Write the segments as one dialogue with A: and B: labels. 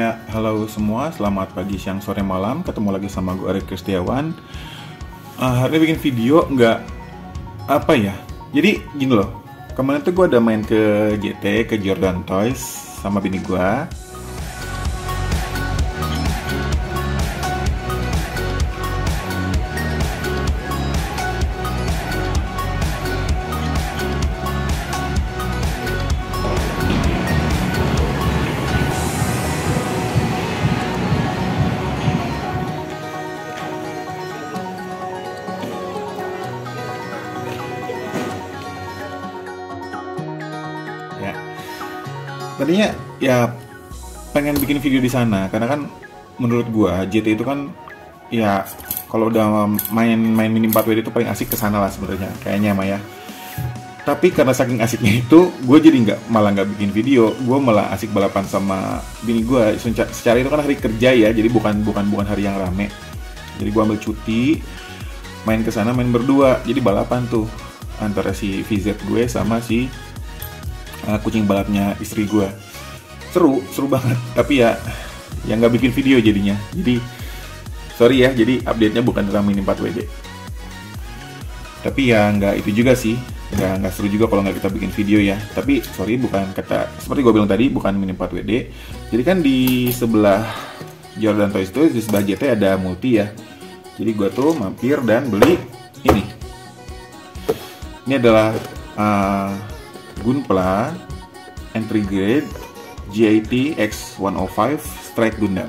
A: Ya, halo semua, selamat pagi, siang, sore, malam. Ketemu lagi sama gue Arik Kristiawan. Hari ini bikin video nggak apa ya. Jadi gini loh, kemarin tuh gue ada main ke JT, ke Jordan Toys sama bini gue. Ya, tadinya ya pengen bikin video di sana karena kan menurut gua JT itu kan ya kalau udah main mini 4WD itu paling asik ke sana lah sebenarnya kayaknya mah ya. Tapi karena saking asiknya itu, gue jadi malah nggak bikin video, gue malah asik balapan sama bini gue. Secara itu kan hari kerja ya, jadi bukan hari yang rame. Jadi gue ambil cuti, main ke sana main berdua, jadi balapan tuh antara si VZ gue sama si kucing balapnya istri gue. Seru banget. Tapi ya nggak bikin video jadinya. Jadi sorry ya, jadi update-nya bukan tentang mini 4WD. Tapi ya nggak itu juga sih, nggak seru juga kalau nggak kita bikin video ya. Tapi sorry, bukan kata seperti gue bilang tadi, bukan mini 4WD. Jadi kan di sebelah Jordan Toys itu, di sebelah JT ada multi ya. Jadi gue tuh mampir dan beli ini. Ini adalah Gunpla entry grade GAT X105 Strike Gundam.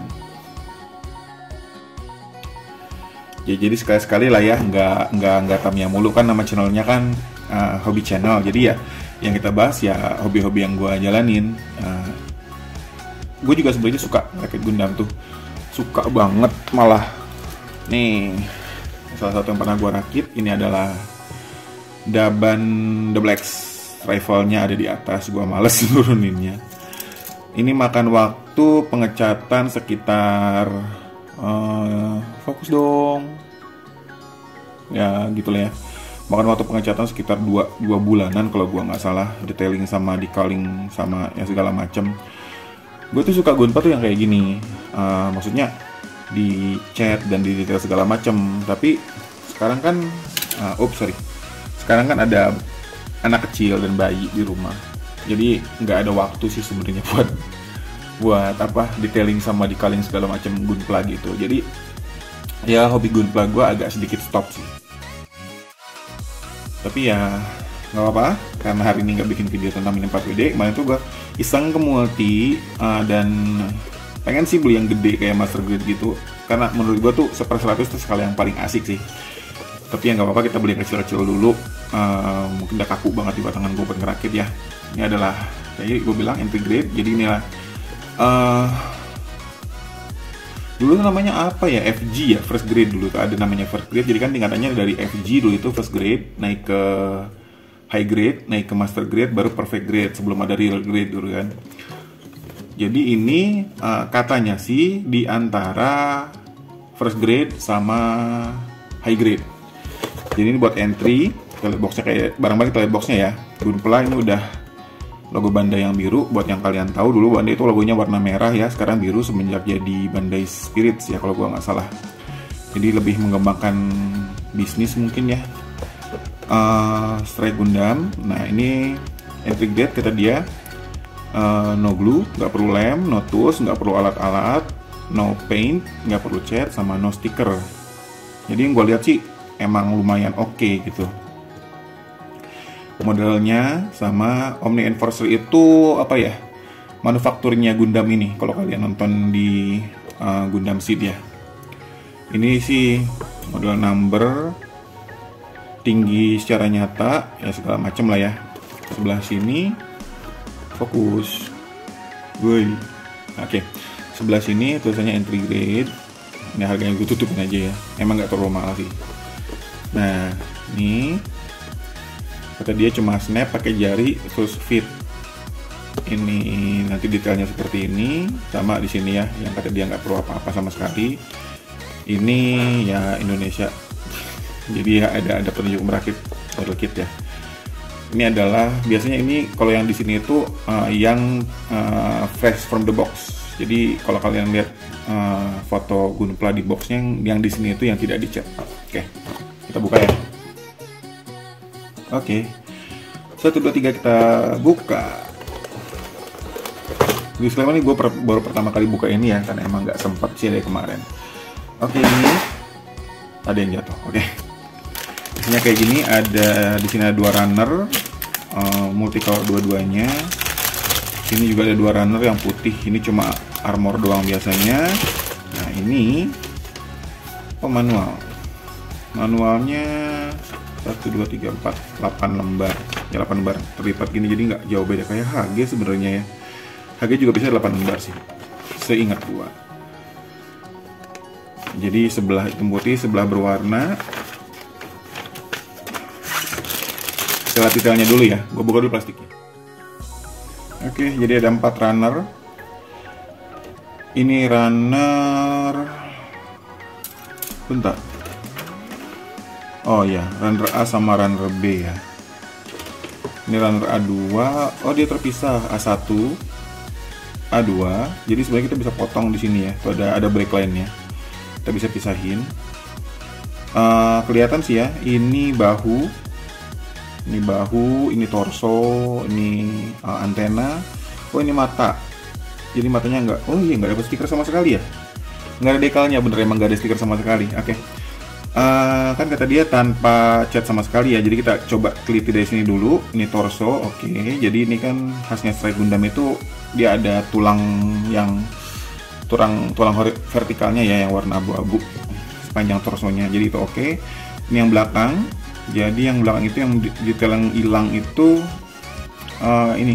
A: Ya, jadi sekali-sekali lah ya, nggak Tamiya mulu kan, nama channelnya kan Hobi Channel. Jadi ya yang kita bahas ya hobi-hobi yang gue jalanin. Gue juga sebenarnya suka rakit Gundam tuh, suka banget malah. Nih salah satu yang pernah gue rakit, ini adalah Daban Double X. Rifle-nya ada di atas, gue males nuruninnya. Ini makan waktu pengecatan sekitar fokus dong ya gitulah ya, makan waktu pengecatan sekitar 2 bulanan kalau gua nggak salah, detailing sama decaling sama ya segala macem. Gue tuh suka Gunpla tuh yang kayak gini, maksudnya di cat dan di detail segala macem. Tapi sekarang kan sekarang kan ada anak kecil dan bayi di rumah, jadi nggak ada waktu sih sebenarnya buat apa detailing sama decaling segala macam Gunpla gitu. Jadi ya hobi Gunpla gue agak sedikit stop sih. Tapi ya nggak apa-apa, karena hari ini nggak bikin video tentang mini 4WD. Kemarin tuh gue iseng ke multi dan pengen sih beli yang gede kayak master grade gitu, karena menurut gue tuh 1/100 tuh skala yang paling asik sih. Tapi ya nggak apa-apa, kita beli yang kecil-kecil dulu. Mungkin udah kaku banget di batangan gue buat ngerakit ya. Ini adalah kayak gue bilang entry grade. Jadi inilah dulu namanya apa ya, FG ya, first grade dulu tuh ada namanya first grade. Jadi kan tingkatannya dari FG dulu itu first grade, naik ke high grade, naik ke master grade, baru perfect grade sebelum ada real grade dulu kan. Jadi ini katanya sih di antara first grade sama high grade. Jadi ini buat entry, toilet boxnya kayak barang-barang toilet boxnya ya. Gunpla ini udah logo Bandai yang biru. Buat yang kalian tahu, dulu Bandai itu logonya warna merah ya, sekarang biru semenjak jadi Bandai Spirits ya kalau gua nggak salah. Jadi lebih mengembangkan bisnis mungkin ya. Strike Gundam. Nah ini entry grade kata dia, no glue, nggak perlu lem, no tools, nggak perlu alat-alat, no paint, nggak perlu cat, sama no sticker. Jadi yang gue lihat sih emang lumayan oke gitu. Modelnya sama Omni Enforcer itu apa ya, manufakturnya Gundam ini kalau kalian nonton di Gundam Seed ya. Ini sih model number, tinggi secara nyata ya segala macem lah ya. Sebelah sini fokus, woi, oke. Sebelah sini tulisannya entry grade. Ini harganya gue tutupin aja ya, emang nggak terlalu mahal sih. Nah ini kata dia cuma snap pakai jari terus fit. Ini nanti detailnya seperti ini, sama di sini ya, yang kata dia nggak perlu apa-apa sama sekali. Ini ya Indonesia, jadi ya ada penunjuk merakit model kit ya. Ini adalah biasanya ini kalau yang di sini itu yang fresh from the box. Jadi kalau kalian lihat foto Gunpla di boxnya, yang di sini itu yang tidak dicat. Oke, kita buka ya. Oke, 1, 2, 3 kita buka. Disclaimer nih, gue baru pertama kali buka ini ya, karena emang nggak sempat sih dari kemarin. Oke, ini ada yang jatuh. Oke, isinya kayak gini. Ada di sini ada 2 runner, multicolor dua-duanya. Ini juga ada 2 runner yang putih. Ini cuma armor doang biasanya. Nah ini manual. Manualnya 1, 2, 3, 4, 8 lembar. Ya 8 lembar terlipat gini, jadi nggak jauh beda kayak HG sebenarnya ya. HG juga bisa 8 lembar sih, seingat gua. Jadi sebelah hitam putih, sebelah berwarna. Kita lihat detailnya dulu ya. Gua buka dulu plastiknya. Oke, jadi ada 4 runner. Ini runner, bentar. Oh ya, runner A sama runner B ya. Ini runner A2. Oh, dia terpisah, A1, A2. Jadi sebenarnya kita bisa potong di sini ya. Tuh ada break line-nya. Kita bisa pisahin. Kelihatan sih ya. Ini bahu, ini torso, ini antena. Oh, ini mata. Jadi matanya enggak. Oh iya, nggak ada stiker sama sekali ya. Nggak ada dekalnya, bener emang nggak ada stiker sama sekali. Oke. Kan kata dia tanpa cat sama sekali ya. Jadi kita coba teliti dari sini dulu. Ini torso, oke. Jadi ini kan khasnya Strike Gundam itu, dia ada tulang vertikalnya ya, yang warna abu-abu sepanjang torsonya. Jadi itu oke. Ini yang belakang. Jadi yang belakang itu, yang detail yang hilang itu ini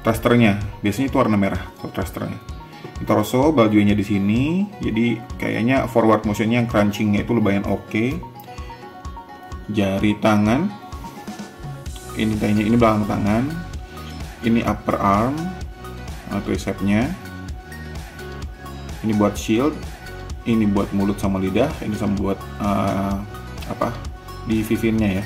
A: thrusternya. Biasanya itu warna merah kalau thrusternya. Torso, bajunya di sini. Jadi kayaknya forward motionnya, yang crunchingnya itu lumayan oke. Jari tangan. Ini kayaknya ini belakang tangan. Ini upper arm, tricepnya. Ini buat shield. Ini buat mulut sama lidah. Ini sama buat di vivinnya ya.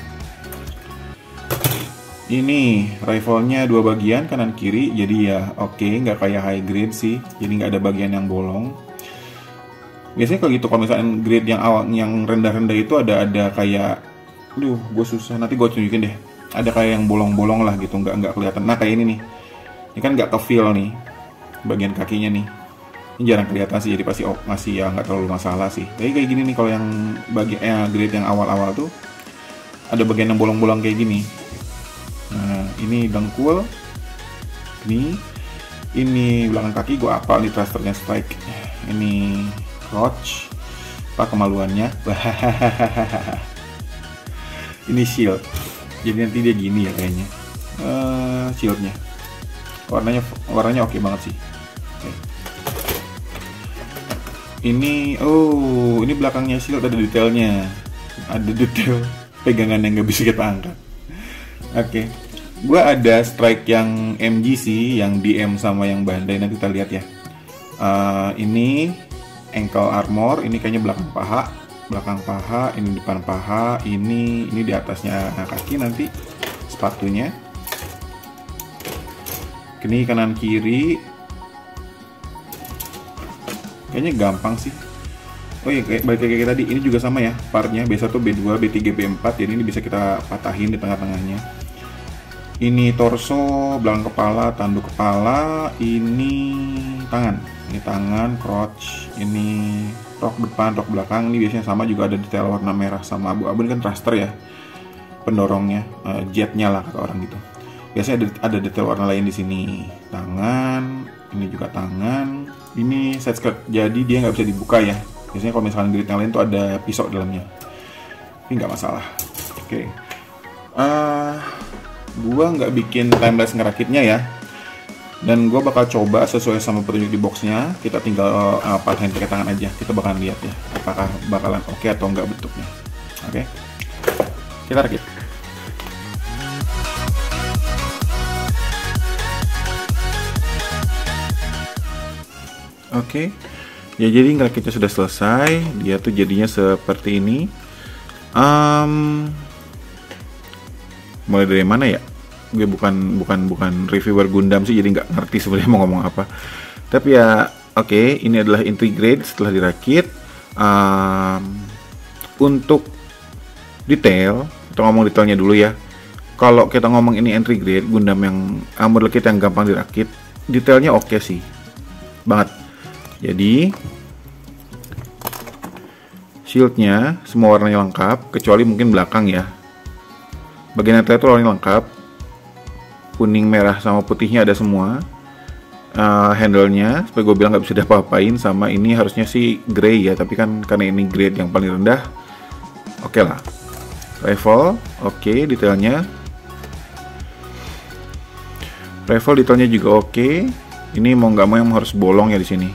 A: Ini rifle-nya 2 bagian, kanan kiri. Jadi ya oke, nggak kayak high grade sih. Jadi nggak ada bagian yang bolong. Biasanya kalau gitu, kalau misalnya grade yang awal, yang rendah-rendah itu ada kayak, gue susah. Nanti gue tunjukin deh. Ada kayak yang bolong-bolong lah gitu, nggak kelihatan. Nah kayak ini nih. Ini kan nggak ke feel nih, bagian kakinya nih. Ini jarang kelihatan sih, jadi pasti masih ya nggak terlalu masalah sih. Tapi kayak gini nih, kalau yang bagian grade yang awal-awal tuh ada bagian yang bolong-bolong kayak gini. Nah, ini dengkul, ini belakang kaki gue apa nih, thrusternya Strike. Ini crotch, apa kemaluannya. Ini shield. Jadi nanti dia gini ya kayaknya. Shieldnya, warnanya oke banget sih. Okay. Ini ini belakangnya shield ada detailnya, ada detail pegangan yang nggak bisa kita angkat. Oke, gue ada Strike yang MG sih, yang DM sama yang Bandai, nanti kita lihat ya. Ini ankle armor, ini kayaknya belakang paha, ini depan paha, ini di atasnya kaki nanti sepatunya. Ini kanan kiri, kayaknya gampang sih. Oh iya, balik lagi kayak tadi, ini juga sama ya partnya. Biasa tuh B2, B3, B4, jadi ini bisa kita patahin di tengah-tengahnya. Ini torso, belakang kepala, tanduk kepala, ini tangan, crotch, ini rok depan, rok belakang. Ini biasanya sama, juga ada detail warna merah sama abu-abu. Ini kan thruster ya, pendorongnya, jetnya lah kata orang gitu. Biasanya ada detail warna lain di sini. Tangan, ini juga tangan. Ini side skirt, jadi dia nggak bisa dibuka ya. Biasanya kalau misalkan grid yang lain tuh ada pisau dalamnya. Ini nggak masalah. Oke. Gua nggak bikin timeless ngerakitnya ya. Dan gua bakal coba sesuai sama petunjuk di boxnya. Kita tinggal patahin pakai tangan aja. Kita bakalan lihat ya, apakah bakalan oke atau nggak bentuknya. Oke. Kita rakit. Oke. Ya, jadi ngerakitnya sudah selesai. Dia tuh jadinya seperti ini. Mulai dari mana ya? Gue bukan reviewer Gundam sih, jadi nggak ngerti sebenarnya mau ngomong apa. Tapi ya oke, ini adalah entry grade setelah dirakit. Untuk detail, kita ngomong detailnya dulu ya. Kalau kita ngomong ini entry grade Gundam yang model kit yang gampang dirakit, detailnya oke sih banget. Jadi shieldnya semua warnanya lengkap kecuali mungkin belakang ya. Bagian atas itu warnanya lengkap, kuning, merah, sama putihnya ada semua. Handle-nya, seperti gue bilang, nggak bisa diapa-apain. Sama ini harusnya sih grey ya, tapi kan karena ini grade yang paling rendah, oke lah. Rifle, oke, detailnya. Rifle detailnya juga oke. Ini mau nggak mau yang harus bolong ya di sini,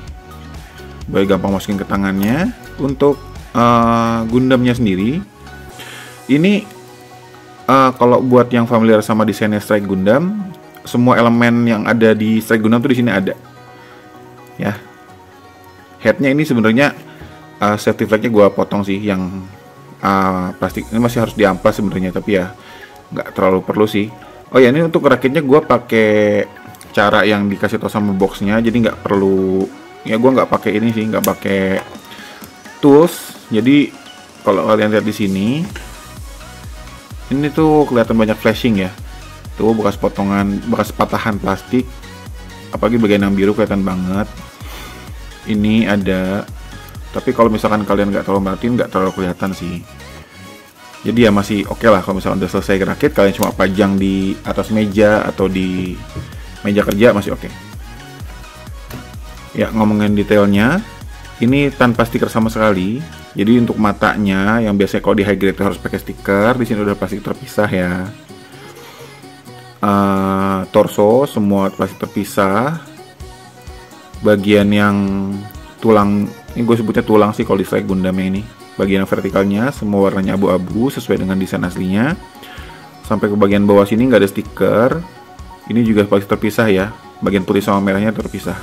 A: biar gampang masukin ke tangannya. Untuk Gundamnya sendiri, ini kalau buat yang familiar sama desainnya Strike Gundam, semua elemen yang ada di Strike Gundam tuh di sini ada. Ya. Headnya ini sebenarnya safety flagnya gue potong sih, yang plastik ini masih harus diamplas sebenarnya, tapi ya nggak terlalu perlu sih. Oh ya, ini untuk rakitnya gue pakai cara yang dikasih tau sama boxnya, jadi nggak perlu ya, gue nggak pakai ini sih, nggak pakai tools. Jadi kalau kalian lihat di sini, ini tuh kelihatan banyak flashing ya. Tuh bekas potongan, bekas patahan plastik, apalagi bagian yang biru kelihatan banget. Ini ada, tapi kalau misalkan kalian nggak terlalu merhatiin, nggak terlalu kelihatan sih. Jadi ya masih oke lah kalau misalkan udah selesai rakit, kalian cuma pajang di atas meja atau di meja kerja masih oke. Ya, ngomongin detailnya, ini tanpa stiker sama sekali. Jadi untuk matanya yang biasanya kalau di high grade harus pakai stiker, di sini udah plastik terpisah ya. Torso semua plastik terpisah. Bagian yang tulang, ini gue sebutnya tulang sih kalau di Strike Gundam ini. Bagian vertikalnya semua warnanya abu-abu sesuai dengan desain aslinya. Sampai ke bagian bawah sini nggak ada stiker. Ini juga plastik terpisah ya. Bagian putih sama merahnya terpisah.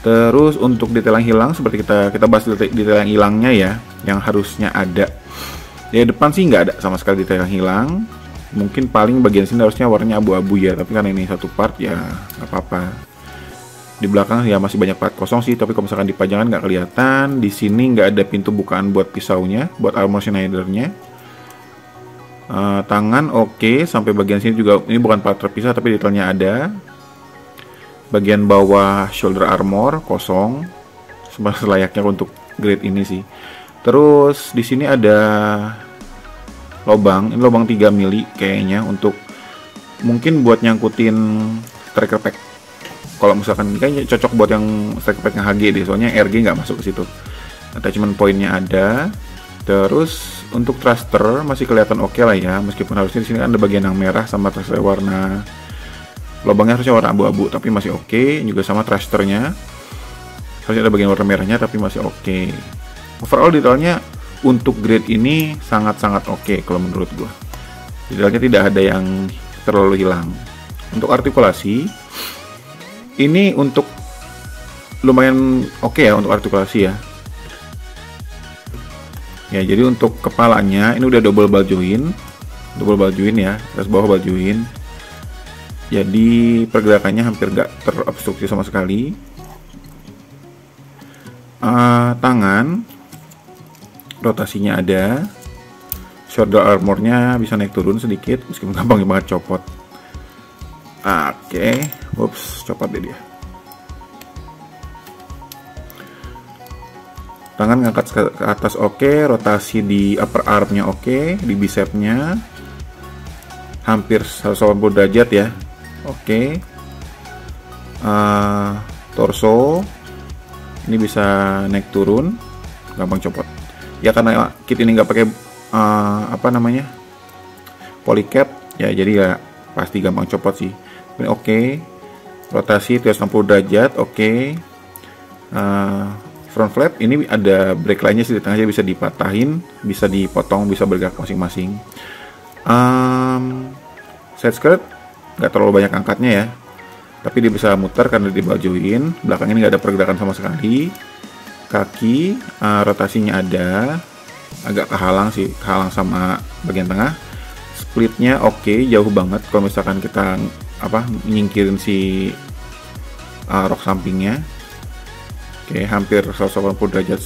A: Terus untuk detail yang hilang, seperti kita bahas detail yang hilangnya ya, yang harusnya ada. Di depan sih nggak ada sama sekali detail yang hilang. Mungkin paling bagian sini harusnya warnanya abu-abu ya, tapi karena ini satu part ya nggak apa-apa. Di belakang ya masih banyak part kosong sih, tapi kalau misalkan dipajangan nggak kelihatan. Di sini nggak ada pintu bukaan buat pisaunya, buat armor Schneidernya. Tangan oke, sampai bagian sini juga ini bukan part terpisah tapi detailnya ada. Bagian bawah shoulder armor kosong, selayaknya untuk grade ini sih. Terus di sini ada lubang, ini lubang 3 mili kayaknya, untuk mungkin buat nyangkutin striker pack. Kalau misalkan kayaknya cocok buat yang striker pack yang HG deh, soalnya RG nggak masuk ke situ. Attachment pointnya ada. Terus untuk thruster masih kelihatan oke lah ya, meskipun harusnya di sini kan ada bagian yang merah sama thruster warna, lubangnya harusnya warna abu-abu tapi masih oke. Juga sama thrusternya harusnya ada bagian warna merahnya tapi masih oke. Overall detailnya untuk grade ini sangat-sangat oke kalau menurut gua. Detailnya tidak ada yang terlalu hilang. Untuk artikulasi ini untuk lumayan oke ya untuk artikulasi ya. Ya, jadi untuk kepalanya ini udah double ball joint ya, atas bawah ball joint. Jadi pergerakannya hampir nggak terobstruksi sama sekali. Tangan rotasinya ada. Shoulder armornya bisa naik turun sedikit, meskipun gampang banget copot. Oke, ups, copot deh dia. Tangan ngangkat ke atas oke, rotasi di upper armnya oke, di bicepnya hampir 180 derajat ya. Oke. Torso ini bisa naik turun, gampang copot. Ya karena kit ini nggak pakai polycap ya, jadi ya pasti gampang copot sih. Ini oke. Rotasi 360 derajat oke. Front flap ini ada brake line-nya sih di tengahnya, bisa dipatahin, bisa dipotong, bisa bergerak masing-masing. Side skirt nggak terlalu banyak angkatnya ya, tapi dia bisa muter karena dibajuin. Belakang ini nggak ada pergerakan sama sekali. Kaki rotasinya ada, agak kehalang sama bagian tengah. Splitnya oke, jauh banget kalau misalkan kita nyingkirin si rok sampingnya. Oke, hampir 180 derajat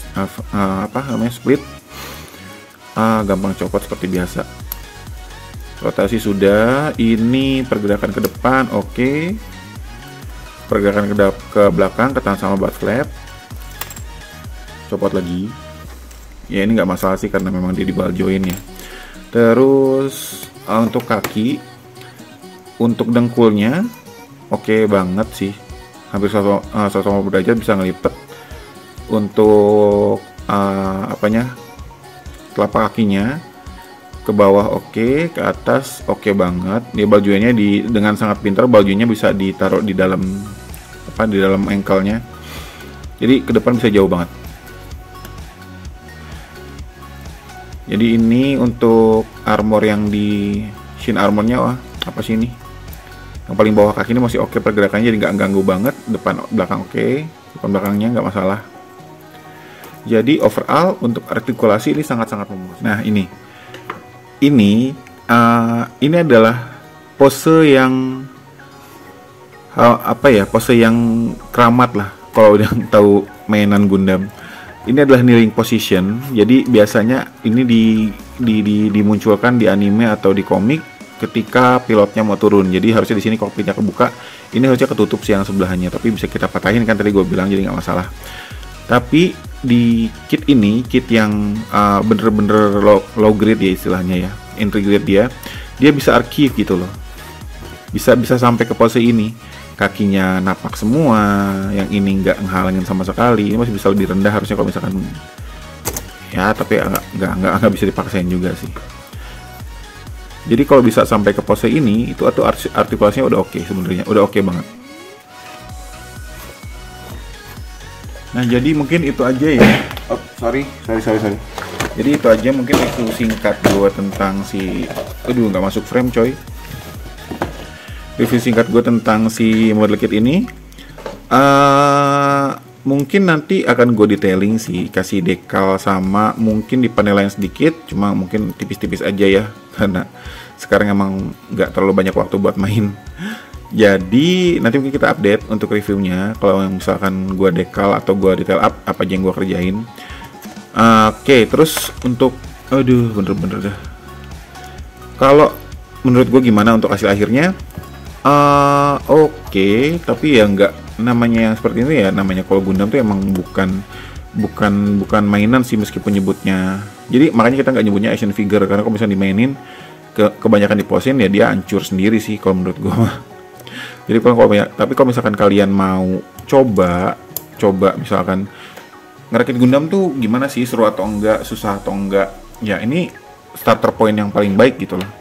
A: split. Gampang copot seperti biasa. Rotasi sudah, ini pergerakan ke depan, oke. Pergerakan ke belakang, ketahan sama butt flap. Copot lagi. Ya ini nggak masalah sih karena memang dia di ball joint ya. Terus untuk kaki, untuk dengkulnya, oke banget sih. Hampir 180 derajat bisa ngelipet. Untuk telapak kakinya ke bawah oke, ke atas oke banget. Dia baljuannya dengan sangat pintar, baljuannya bisa ditaruh di dalam di dalam ankle-nya. Jadi ke depan bisa jauh banget. Jadi ini untuk armor yang di shin armornya, apa sih ini? Yang paling bawah kaki ini masih oke pergerakannya, jadi nggak ganggu banget. Depan belakang oke, depan belakangnya nggak masalah. Jadi overall untuk artikulasi ini sangat-sangat memuaskan. Nah ini adalah pose yang pose yang keramat lah kalau udah tahu mainan Gundam. Ini adalah kneeling position. Jadi biasanya ini dimunculkan di anime atau di komik ketika pilotnya mau turun. Jadi harusnya di sini kokpitnya kebuka, ini harusnya ketutup sih yang sebelahnya, tapi bisa kita patahin kan tadi gue bilang, jadi nggak masalah. Tapi di kit ini, kit yang bener-bener low grade ya istilahnya ya, entry grade dia bisa archive gitu loh, bisa sampai ke pose ini, kakinya napak semua, yang ini nggak ngehalangin sama sekali, ini masih bisa lebih rendah harusnya kalau misalkan ya, tapi nggak bisa dipaksain juga sih. Jadi kalau bisa sampai ke pose ini, itu atau artikulasinya udah oke sebenarnya, udah oke banget. Nah jadi mungkin itu aja ya. Oh, sorry. Jadi itu aja mungkin itu singkat gue tentang si, aduh nggak masuk frame coy. Review singkat gue tentang si model kit ini. Mungkin nanti akan gue detailing sih, kasih dekal sama mungkin di panel lain sedikit, cuma mungkin tipis-tipis aja ya, karena sekarang emang nggak terlalu banyak waktu buat main. Jadi nanti mungkin kita update untuk reviewnya, kalau misalkan gue dekal atau gue detail up apa aja yang gue kerjain. Oke, terus untuk, aduh bener-bener dah. Kalau menurut gue gimana untuk hasil akhirnya? Oke, tapi ya nggak, namanya yang seperti ini ya, namanya kalau Gundam tuh emang bukan mainan sih meskipun nyebutnya. Jadi makanya kita nggak nyebutnya action figure, karena kalau misalnya dimainin kebanyakan diposin ya dia hancur sendiri sih kalau menurut gue. Jadi tapi kalau misalkan kalian mau coba misalkan ngerakit Gundam tuh gimana sih, seru atau enggak, susah atau enggak, ya ini starter point yang paling baik gitu loh.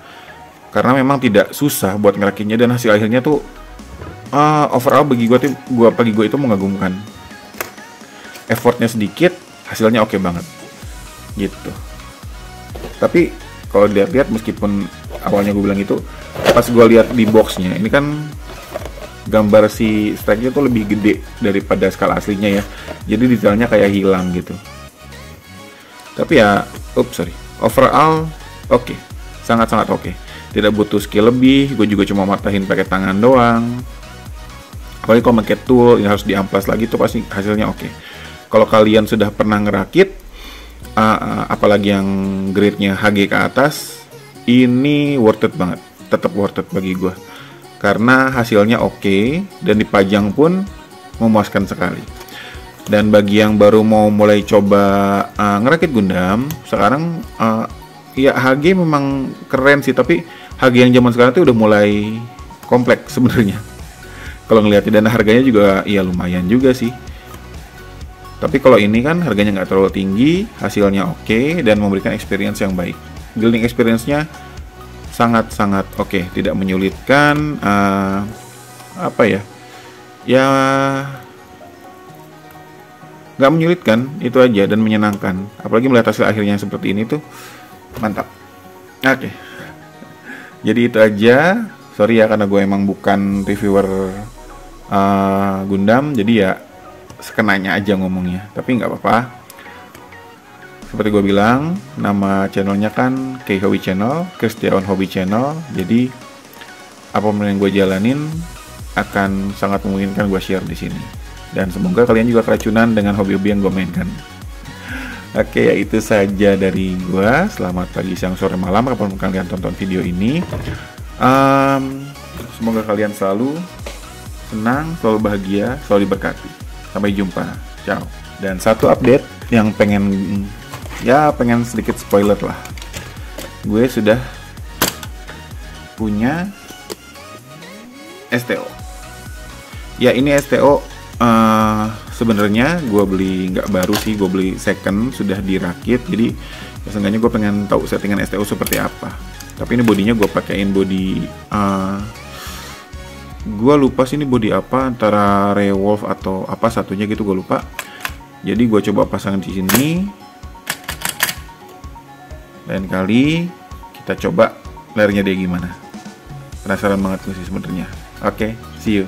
A: Karena memang tidak susah buat ngerakitnya, dan hasil akhirnya tuh overall bagi gue itu mengagumkan. Effortnya sedikit, hasilnya oke banget gitu. Tapi kalau dilihat meskipun awalnya gue bilang itu, pas gue lihat di boxnya ini kan gambar si strike-nya tuh lebih gede daripada skala aslinya ya, jadi detailnya kayak hilang gitu. Tapi ya overall oke, sangat-sangat oke. Tidak butuh skill lebih, gue juga cuma matahin pakai tangan doang. Apalagi kalau pakai tool, ini harus diamplas lagi tuh pasti hasilnya oke. Kalau kalian sudah pernah ngerakit, apalagi yang grade-nya HG ke atas, ini worth it banget, tetap worth it bagi gue. Karena hasilnya oke, dan dipajang pun memuaskan sekali. Dan bagi yang baru mau mulai coba ngerakit Gundam, sekarang ya HG memang keren sih, tapi HG yang zaman sekarang tuh udah mulai kompleks sebenarnya. Kalau ngeliatnya, dan harganya juga ya lumayan juga sih. Tapi kalau ini kan harganya nggak terlalu tinggi, hasilnya oke, dan memberikan experience yang baik. Building experience-nya sangat-sangat oke, tidak menyulitkan, ya nggak menyulitkan, itu aja, dan menyenangkan. Apalagi melihat hasil akhirnya seperti ini tuh mantap. Oke. Jadi itu aja. Sorry ya karena gue emang bukan reviewer Gundam, jadi ya sekenanya aja ngomongnya. Tapi nggak apa-apa. Seperti gue bilang, nama channelnya kan K Hobby Channel, Kristiawan Hobby Channel. Jadi apapun yang gue jalanin, akan sangat memungkinkan gue share di sini. Dan semoga kalian juga keracunan dengan hobi-hobi yang gue mainkan. Oke, ya itu saja dari gue. Selamat pagi, siang, sore, malam kapan kalian tonton video ini. Semoga kalian selalu senang, selalu bahagia, selalu diberkati. Sampai jumpa. Ciao. Dan satu update yang pengen sedikit spoiler lah. Gue sudah punya STO. Ya, ini STO sebenarnya gue beli nggak baru sih, gue beli second, sudah dirakit. Jadi seenggaknya gue pengen tahu settingan STO seperti apa. Tapi ini bodinya gue pakein body gue lupa sih ini body apa, antara Rewolf atau apa satunya gitu, gue lupa. Jadi gue coba pasang di sini. Lain kali kita coba layarnya dia gimana. Penasaran banget gue sih sebenarnya. Oke, see you.